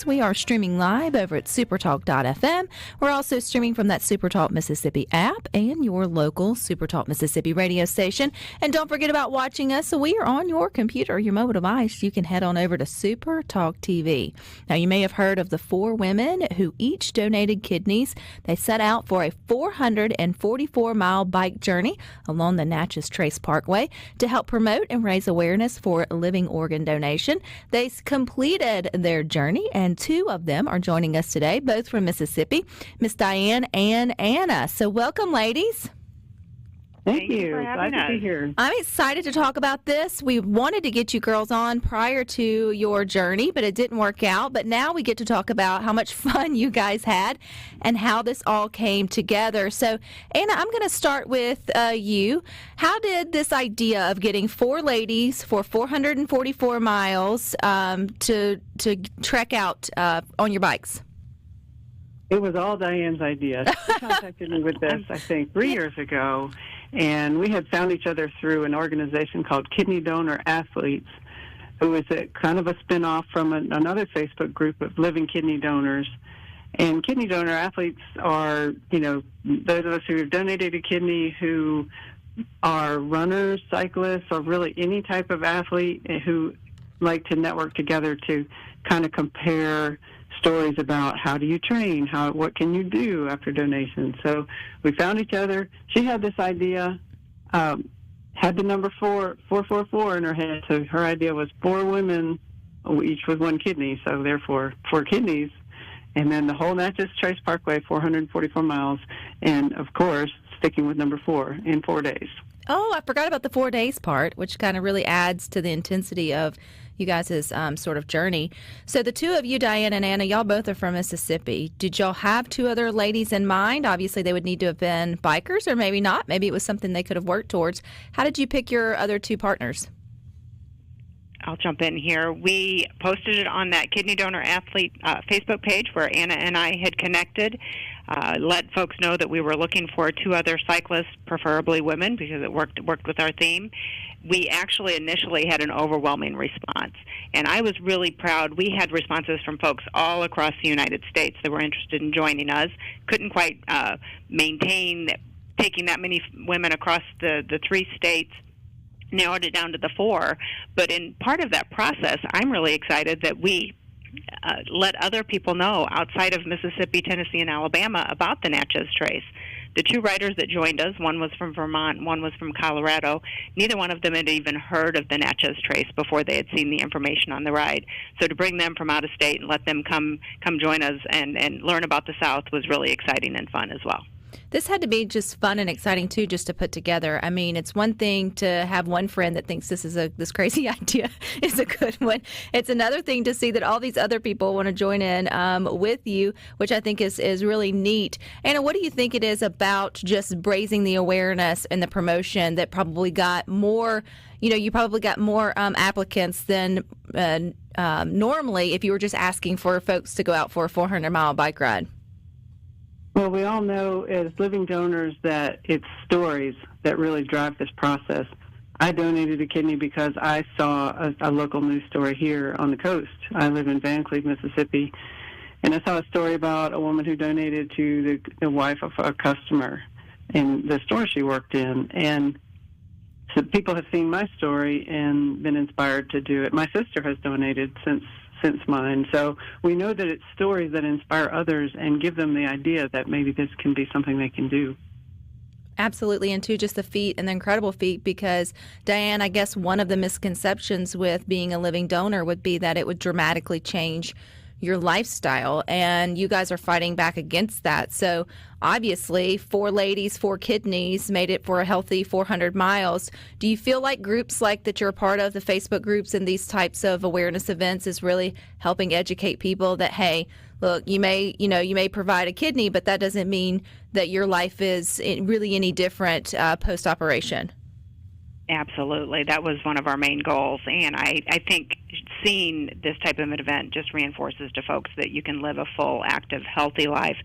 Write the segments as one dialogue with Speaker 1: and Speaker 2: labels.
Speaker 1: We are streaming live over at SuperTalk.fm. We're also streaming from that SuperTalk Mississippi app and your local SuperTalk Mississippi radio station. And don't forget about watching us. So we are on your computer, your mobile device. You can head on over to SuperTalk TV. Now, you may have heard of the 4 women who each donated kidneys. They set out for a 444-mile bike journey along the Natchez Trace Parkway to help promote and raise awareness for living organ donation. They completed their journey, and 2 of them are joining us today, both from Mississippi, Miss Diane and Anna. So welcome, ladies.
Speaker 2: Thank you. Glad to be here.
Speaker 1: I'm excited to talk about this. We wanted to get you girls on prior to your journey, but it didn't work out. But now we get to talk about how much fun you guys had and how this all came together. So, Anna, I'm going to start with you. How did this idea of getting 4 ladies for 444 miles to trek out on your bikes?
Speaker 2: It was all Diane's idea. She contacted me with this, I think, 3 years ago, and we had found each other through an organization called Kidney Donor Athletes, who was a kind of a spin-off from another Facebook group of living kidney donors. And kidney donor athletes are, those of us who have donated a kidney who are runners, cyclists, or really any type of athlete who like to network together to kind of compare stories about how do you train, what can you do after donation. So we found each other. She had this idea, had the number 444 in her head. So her idea was 4 women, each with 1 kidney. So therefore 4 kidneys. And then the whole Natchez Trace Parkway, 444 miles. And of course, sticking with number 4 in 4 days.
Speaker 1: Oh, I forgot about the 4 days part, which kind of really adds to the intensity of you guys' sort of journey. So the 2 of you, Diane and Anna, y'all both are from Mississippi. Did y'all have 2 other ladies in mind? Obviously, they would need to have been bikers, or maybe not. Maybe it was something they could have worked towards. How did you pick your other 2 partners?
Speaker 3: I'll jump in here. We posted it on that Kidney Donor Athlete Facebook page where Anna and I had connected, let folks know that we were looking for 2 other cyclists, preferably women, because it worked with our theme. We actually initially had an overwhelming response, and I was really proud. We had responses from folks all across the United States that were interested in joining us. Couldn't quite maintain taking that many women across the 3 states, narrowed it down to the 4. But in part of that process, I'm really excited that we let other people know outside of Mississippi, Tennessee, and Alabama about the Natchez Trace. The 2 riders that joined us, one was from Vermont, one was from Colorado. Neither one of them had even heard of the Natchez Trace before they had seen the information on the ride. So to bring them from out of state and let them come join us and learn about the South was really exciting and fun as well.
Speaker 1: This had to be just fun and exciting, too, just to put together. I mean, it's one thing to have one friend that thinks this crazy idea is a good one. It's another thing to see that all these other people want to join in with you, which I think is really neat. Anna, what do you think it is about just raising the awareness and the promotion that probably got more, you probably got more applicants than normally if you were just asking for folks to go out for a 400-mile bike ride?
Speaker 2: Well, we all know as living donors that it's stories that really drive this process. I donated a kidney because I saw a local news story here on the coast. I live in Van Cleve, Mississippi, and I saw a story about a woman who donated to the wife of a customer in the store she worked in. And so people have seen my story and been inspired to do it. My sister has donated since mine. So we know that it's stories that inspire others and give them the idea that maybe this can be something they can do.
Speaker 1: Absolutely, and too, just the feat, an incredible feat, because, Diane, I guess one of the misconceptions with being a living donor would be that it would dramatically change your lifestyle, and you guys are fighting back against that. So obviously 4 ladies, 4 kidneys made it for a healthy 400 miles. Do you feel like groups like that you're a part of, the Facebook groups and these types of awareness events, is really helping educate people that, hey, look, you may provide a kidney, but that doesn't mean that your life is really any different post-operation?
Speaker 3: Absolutely. That was one of our main goals. And I think seeing this type of an event just reinforces to folks that you can live a full, active, healthy life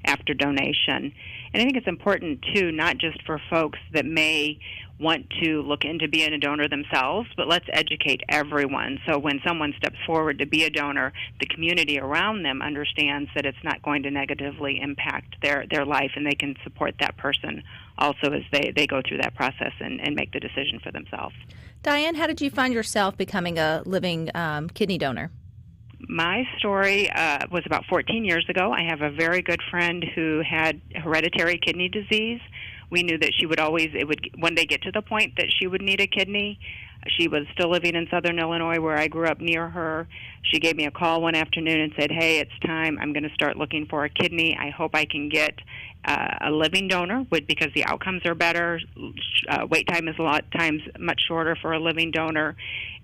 Speaker 3: after donation. And I think it's important, too, not just for folks that may want to look into being a donor themselves, but let's educate everyone. So when someone steps forward to be a donor, the community around them understands that it's not going to negatively impact their life, and they can support that person also as they go through that process and make the decision for themselves.
Speaker 1: Diane, how did you find yourself becoming a living kidney donor?
Speaker 3: My story was about 14 years ago. I have a very good friend who had hereditary kidney disease. We knew that it would one day get to the point that she would need a kidney. She was still living in southern Illinois, where I grew up near her. She gave me a call one afternoon and said, "Hey, it's time. I'm going to start looking for a kidney. I hope I can get a living donor because the outcomes are better. Wait time is a lot of times much shorter for a living donor."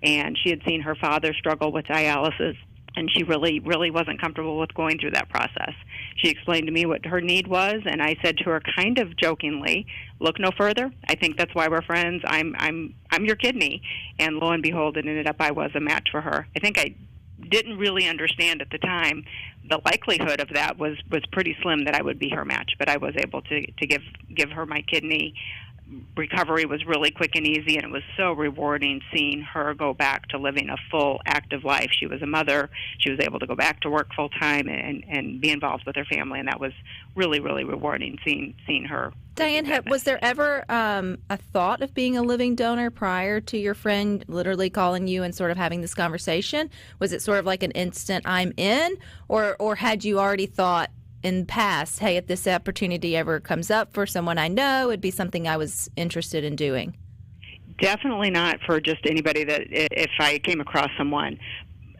Speaker 3: And she had seen her father struggle with dialysis, and she really, really wasn't comfortable with going through that process. She explained to me what her need was, and I said to her kind of jokingly, "Look no further. I think that's why we're friends. I'm your kidney." And lo and behold, it ended up I was a match for her. I think I didn't really understand at the time the likelihood of that was pretty slim that I would be her match, but I was able to give her my kidney. Recovery was really quick and easy, and it was so rewarding seeing her go back to living a full, active life. She was a mother. She was able to go back to work full time and be involved with her family, and that was really, really rewarding seeing her.
Speaker 1: Diane, was there ever a thought of being a living donor prior to your friend literally calling you and sort of having this conversation? Was it sort of like an instant "I'm in," or had you already thought in the past, hey, if this opportunity ever comes up for someone I know, it'd be something I was interested in doing?
Speaker 3: Definitely not for just anybody that if I came across someone.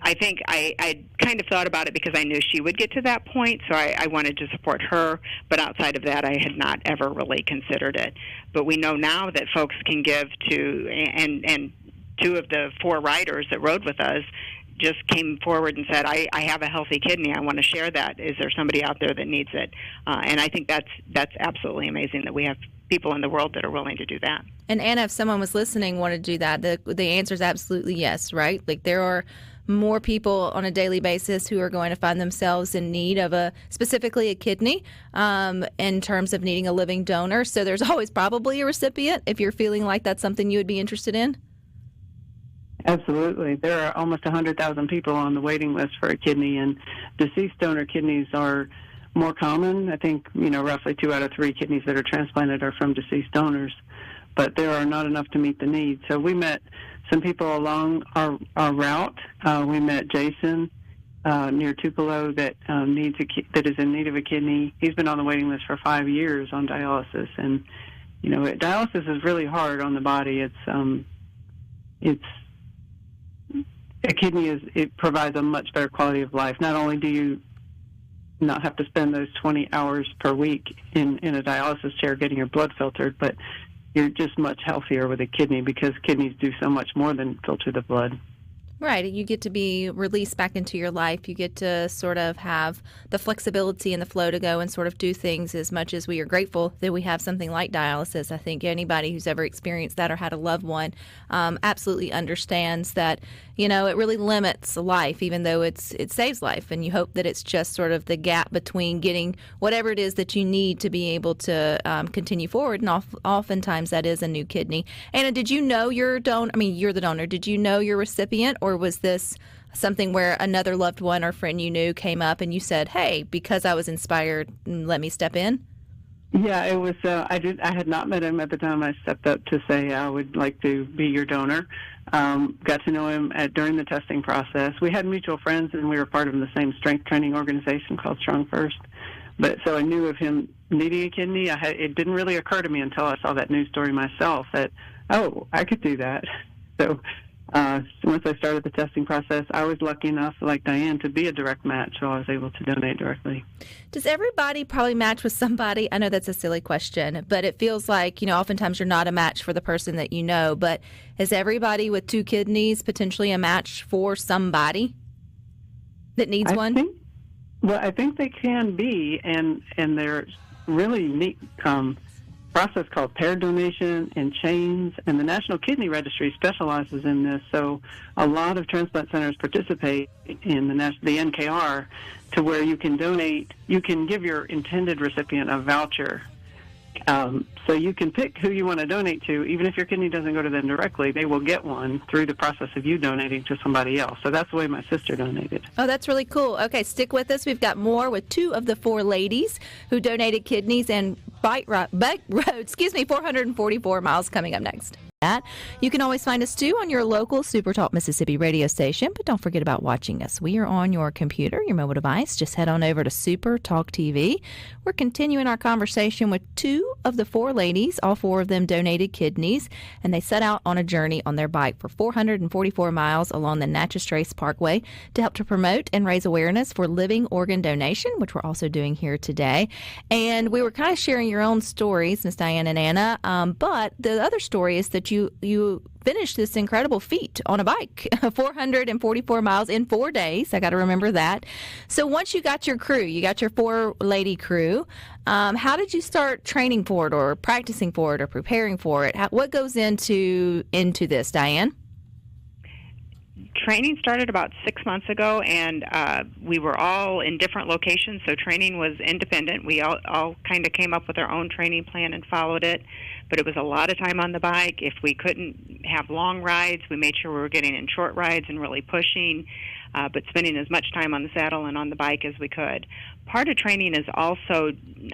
Speaker 3: I think I kind of thought about it because I knew she would get to that point, so I wanted to support her. But outside of that, I had not ever really considered it. But we know now that folks can give to, and two of the 4 riders that rode with us just came forward and said, I have a healthy kidney. I want to share that. Is there somebody out there that needs it? And I think that's absolutely amazing that we have people in the world that are willing to do that. And
Speaker 1: Anna, if someone was listening, wanted to do that, the answer is absolutely yes, right? Like there are more people on a daily basis who are going to find themselves in need of specifically a kidney in terms of needing a living donor. So there's always probably a recipient if you're feeling like that's something you would be interested in.
Speaker 2: Absolutely. There are almost 100,000 people on the waiting list for a kidney, and deceased donor kidneys are more common. I think, roughly 2 out of 3 kidneys that are transplanted are from deceased donors, but there are not enough to meet the need. So we met some people along our route. We met Jason near Tupelo that is in need of a kidney. He's been on the waiting list for 5 years on dialysis, and dialysis is really hard on the body. A kidney it provides a much better quality of life. Not only do you not have to spend those 20 hours per week in a dialysis chair getting your blood filtered, but you're just much healthier with a kidney because kidneys do so much more than filter the blood.
Speaker 1: Right. You get to be released back into your life. You get to sort of have the flexibility and the flow to go and sort of do things as much as we are grateful that we have something like dialysis. I think anybody who's ever experienced that or had a loved one absolutely understands that, it really limits life, even though it saves life. And you hope that it's just sort of the gap between getting whatever it is that you need to be able to continue forward. And oftentimes that is a new kidney. Anna, did you know your donor? I mean, you're the donor. Did you know your recipient, or was this something where another loved one or friend you knew came up and you said, hey, because I was inspired, let me step in?
Speaker 2: Yeah, it was. I had not met him at the time I stepped up to say I would like to be your donor. Got to know him during the testing process. We had mutual friends, and we were part of the same strength training organization called Strong First. But so I knew of him needing a kidney. It didn't really occur to me until I saw that news story myself that, I could do that. So once I started the testing process, I was lucky enough, like Diane, to be a direct match, so I was able to donate directly.
Speaker 1: Does everybody probably match with somebody? I know that's a silly question, but it feels like, oftentimes you're not a match for the person that you know, but is everybody with 2 kidneys potentially a match for somebody that needs one?
Speaker 2: I think they can be, and there's really neat process called paired donation and chains, and the National Kidney Registry specializes in this. So a lot of transplant centers participate in the NKR to where you can donate, you can give your intended recipient a voucher So you can pick who you want to donate to. Even if your kidney doesn't go to them directly, they will get one through the process of you donating to somebody else. So that's the way my sister donated.
Speaker 1: Oh, that's really cool. Okay, stick with us. We've got more with two of the four ladies who donated kidneys and bike road, 444 miles coming up next. You can always find us too on your local SuperTalk Mississippi radio station, but don't forget about watching us. We are on your computer, your mobile device. Just head on over to SuperTalk TV. We're continuing our conversation with two of the four ladies. All four of them donated kidneys, and they set out on a journey on their bike for 444 miles along the Natchez Trace Parkway to help to promote and raise awareness for living organ donation, which we're also doing here today. And we were kind of sharing your own stories, Miss Diane and Anna, but the other story is that you finished this incredible feat on a bike, 444 miles in 4 days. I got to remember that. So once you got your crew, you got your four-lady crew, how did you start training for it or practicing for it or preparing for it? What goes into this, Diane?
Speaker 3: Training started about 6 months ago, and we were all in different locations, so training was independent. We all kind of came up with our own training plan and followed it, but it was a lot of time on the bike. If we couldn't have long rides, we made sure we were getting in short rides and really pushing, but spending as much time on the saddle and on the bike as we could. Part of training is also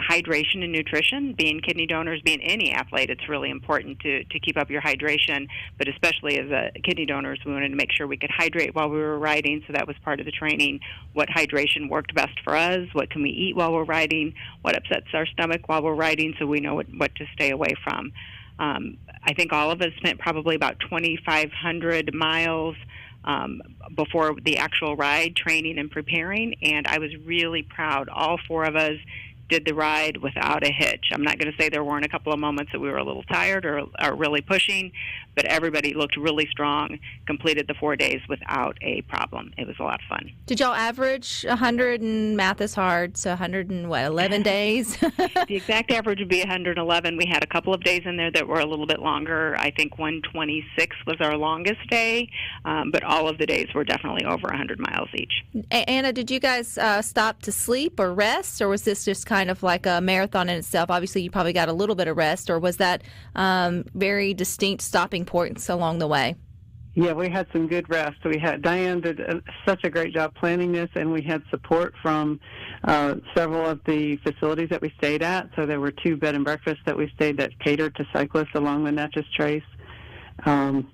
Speaker 3: hydration and nutrition. Being kidney donors, being any athlete, it's really important to keep up your hydration, but especially as kidney donors, we wanted to make sure we could hydrate while we were riding, so that was part of the training. What hydration worked best for us, what can we eat while we're riding, what upsets our stomach while we're riding, so we know what to stay away from. I think all of us spent probably about 2,500 miles before the actual ride, training and preparing, and I was really proud. All four of us did the ride without a hitch. I'm not going to say there weren't a couple of moments that we were a little tired or really pushing, but everybody looked really strong, completed the 4 days without a problem. It was a lot of fun.
Speaker 1: Did y'all average 100, and math is hard, so 11 days?
Speaker 3: The exact average would be 111. We had a couple of days in there that were a little bit longer. I think 126 was our longest day, but all of the days were definitely over 100 miles each.
Speaker 1: Anna, did you guys stop to sleep or rest, or was this just kind of like a marathon in itself? Obviously, you probably got a little bit of rest, or was that very distinct stopping points along the way?
Speaker 2: Yeah, we had some good rest. Diane did such a great job planning this, and we had support from several of the facilities that we stayed at. So there were 2 bed and breakfasts that we stayed that catered to cyclists along the Natchez Trace. And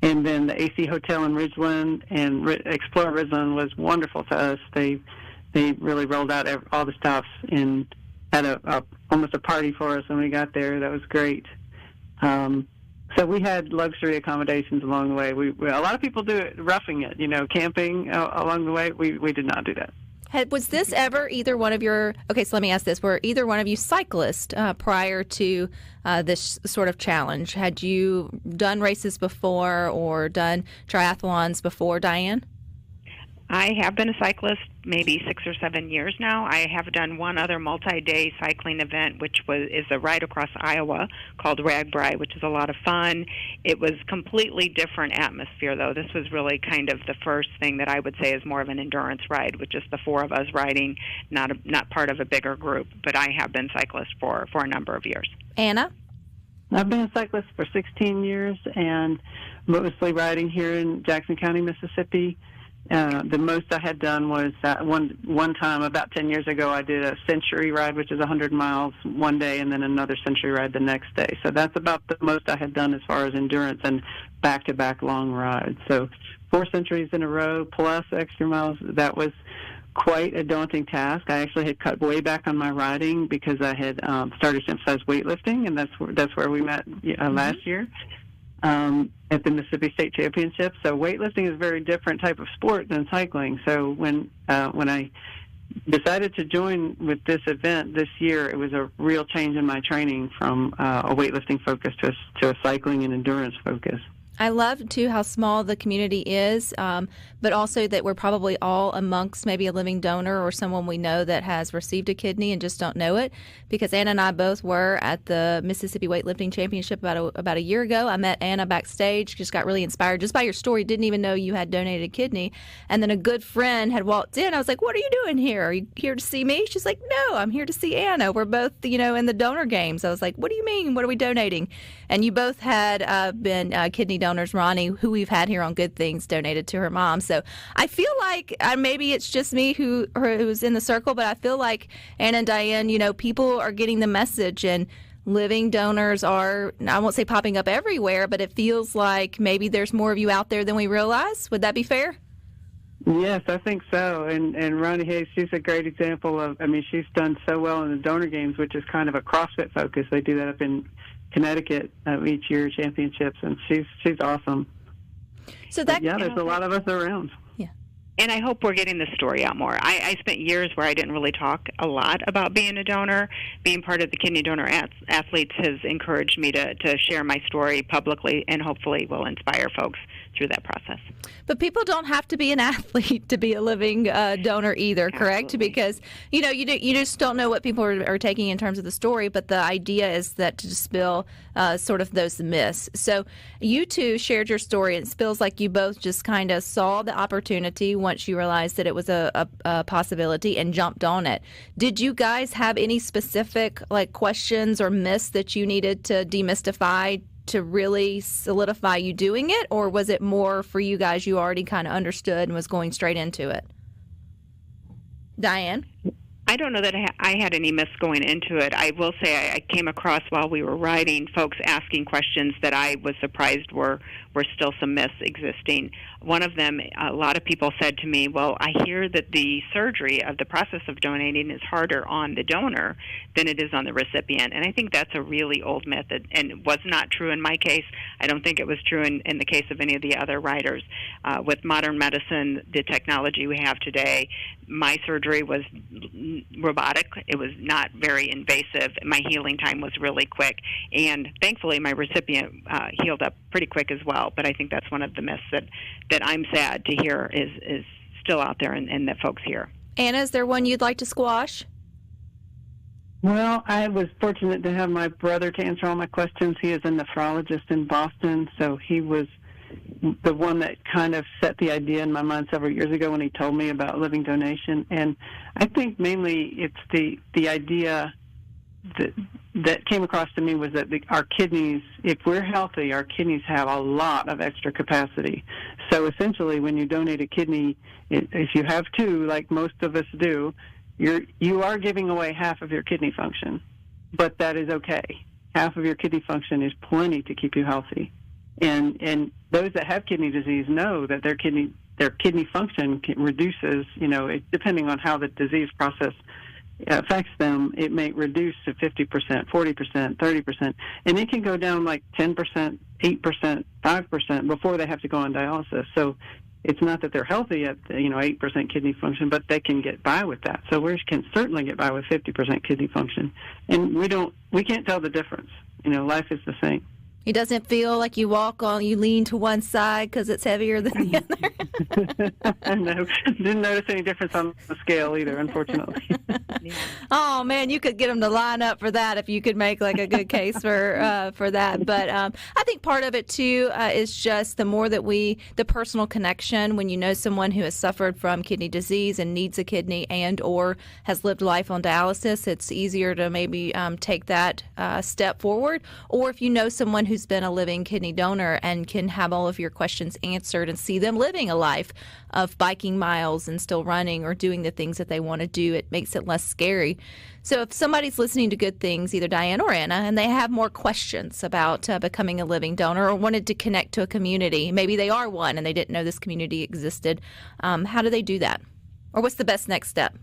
Speaker 2: then the AC Hotel in Ridgeland and Explore Ridgeland was wonderful to us. They really rolled out all the stops and had almost a party for us when we got there. That was great. So we had luxury accommodations along the way. A lot of people do it, roughing it, camping along the way. We did not do that.
Speaker 1: Was this ever either one of your, okay, so let me ask this, were either one of you cyclists prior to this sort of challenge? Had you done races before or done triathlons before, Diane?
Speaker 3: I have been a cyclist maybe 6 or 7 years now. I have done one other multi-day cycling event, which is a ride across Iowa called Ragbri, which is a lot of fun. It was completely different atmosphere, though. This was really kind of the first thing that I would say is more of an endurance ride, with just the 4 of us riding, not part of a bigger group. But I have been cyclist for a number of years.
Speaker 1: Anna?
Speaker 2: I've been a cyclist for 16 years and mostly riding here in Jackson County, Mississippi. The most I had done was one time about 10 years ago. I did a century ride, which is 100 miles one day, and then another century ride the next day. So that's about the most I had done as far as endurance and back-to-back long rides. So 4 centuries in a row plus extra miles. That was quite a daunting task. I actually had cut way back on my riding because I had started to emphasize weightlifting, and that's where we met last year. At the Mississippi State Championship. So weightlifting is a very different type of sport than cycling. So when I decided to join with this event this year, it was a real change in my training from a weightlifting focus to a cycling and endurance focus.
Speaker 1: I love, too, how small the community is, but also that we're probably all amongst maybe a living donor or someone we know that has received a kidney and just don't know it. Because Anna and I both were at the Mississippi Weightlifting Championship about a year ago. I met Anna backstage, just got really inspired just by your story, didn't even know you had donated a kidney. And then a good friend had walked in. I was like, what are you doing here? Are you here to see me? She's like, no, I'm here to see Anna. We're both, in the donor games. I was like, what do you mean? What are we donating? And you both had been kidney donors. Ronnie, who we've had here on Good Things, donated to her mom. So I feel like maybe it's just me who's in the circle, but I feel like Anna and Diane, people are getting the message, and living donors are, I won't say popping up everywhere, but it feels like maybe there's more of you out there than we realize. Would that be fair?
Speaker 2: Yes, I think so. And Ronnie Hayes, she's a great example of, she's done so well in the donor games, which is kind of a CrossFit focus. They do that up in Connecticut each year, championships, and she's awesome.
Speaker 1: So that
Speaker 2: there's a lot of us around.
Speaker 1: Yeah,
Speaker 3: and I hope we're getting the story out more. I spent years where I didn't really talk a lot about being a donor. Being part of the Kidney Donor Athletes has encouraged me to share my story publicly, and hopefully will inspire folks through that process.
Speaker 1: But people don't have to be an athlete to be a living donor either, correct?
Speaker 3: Absolutely.
Speaker 1: Because you just don't know what people are taking in terms of the story. But the idea is that to dispel sort of those myths. So you two shared your story, and it feels like you both just kind of saw the opportunity once you realized that it was a possibility and jumped on it. Did you guys have any specific questions or myths that you needed to demystify to really solidify you doing it, or was it more for you guys you already kind of understood and was going straight into it? Diane?
Speaker 3: I don't know that I had any myths going into it. I will say I came across while we were writing folks asking questions that I was surprised were still some myths existing. One of them, a lot of people said to me, well, I hear that the surgery of the process of donating is harder on the donor than it is on the recipient. And I think that's a really old myth, and it was not true in my case. I don't think it was true in the case of any of the other writers. With modern medicine, the technology we have today, my surgery was robotic. It was not very invasive. My healing time was really quick. And thankfully, my recipient healed up pretty quick as well. But I think that's one of the myths that I'm sad to hear is still out there and that folks hear.
Speaker 1: Anna, is there one you'd like to squash?
Speaker 2: Well, I was fortunate to have my brother to answer all my questions. He is a nephrologist in Boston, so he was the one that kind of set the idea in my mind several years ago when he told me about living donation. And I think mainly it's the idea that came across to me was that our kidneys, if we're healthy, our kidneys have a lot of extra capacity. So essentially, when you donate a kidney, if you have two, like most of us do, you are giving away half of your kidney function, but that is okay. Half of your kidney function is plenty to keep you healthy. And those that have kidney disease know that their kidney function reduces, depending on how the disease process affects them, it may reduce to 50%, 40%, 30%, and it can go down like 10%, 8%, 5% before they have to go on dialysis. So it's not that they're healthy at 8% kidney function, but they can get by with that. So we can certainly get by with 50% kidney function, and we can't tell the difference. Life is the same.
Speaker 1: It doesn't feel like you lean to one side because it's heavier than the other.
Speaker 2: No, didn't notice any difference on the scale either, unfortunately.
Speaker 3: Yeah.
Speaker 1: Oh man, you could get them to line up for that if you could make a good case for that. But I think part of it too is just the more that the personal connection when you know someone who has suffered from kidney disease and needs a kidney and or has lived life on dialysis, it's easier to maybe take that step forward. Or if you know someone who's been a living kidney donor and can have all of your questions answered and see them living a life of biking miles and still running or doing the things that they want to do, it makes it less scary. So if somebody's listening to Good Things, either Diane or Anna, and they have more questions about becoming a living donor or wanted to connect to a community, maybe they are one and they didn't know this community existed, how do they do that? Or what's the best next step?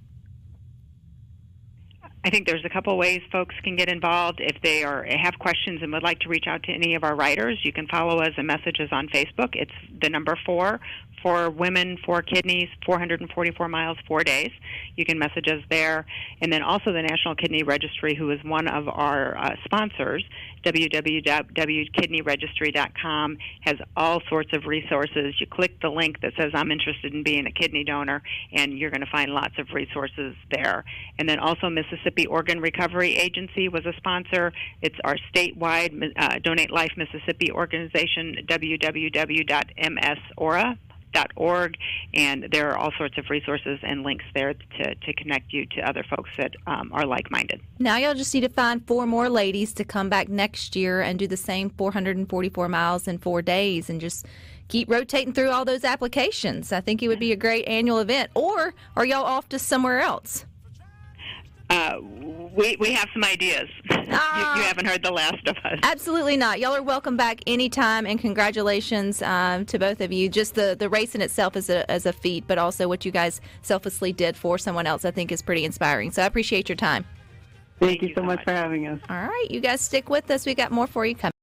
Speaker 3: I think there's a couple ways folks can get involved. If they have questions and would like to reach out to any of our writers, you can follow us and message us on Facebook. It's the number 4 for women, 4 kidneys, 444 miles, 4 days. You can message us there. And then also the National Kidney Registry, who is one of our sponsors, www.kidneyregistry.com, has all sorts of resources. You click the link that says, I'm interested in being a kidney donor, and you're going to find lots of resources there. And then also Mississippi Organ Recovery Agency was a sponsor. It's our statewide Donate Life Mississippi organization, www.msora.org, and there are all sorts of resources and links there to connect you to other folks that are like-minded.
Speaker 1: Now y'all just need to find 4 more ladies to come back next year and do the same 444 miles in 4 days and just keep rotating through all those applications. I think it would be a great annual event. Or are y'all off to somewhere else?
Speaker 3: We have some ideas. You haven't heard the last of us.
Speaker 1: Absolutely not. Y'all are welcome back anytime, and congratulations to both of you. Just the race in itself is a feat, but also what you guys selflessly did for someone else, I think, is pretty inspiring. So I appreciate your time.
Speaker 2: Thank you so much for having us.
Speaker 1: All right, you guys stick with us. We got more for you coming.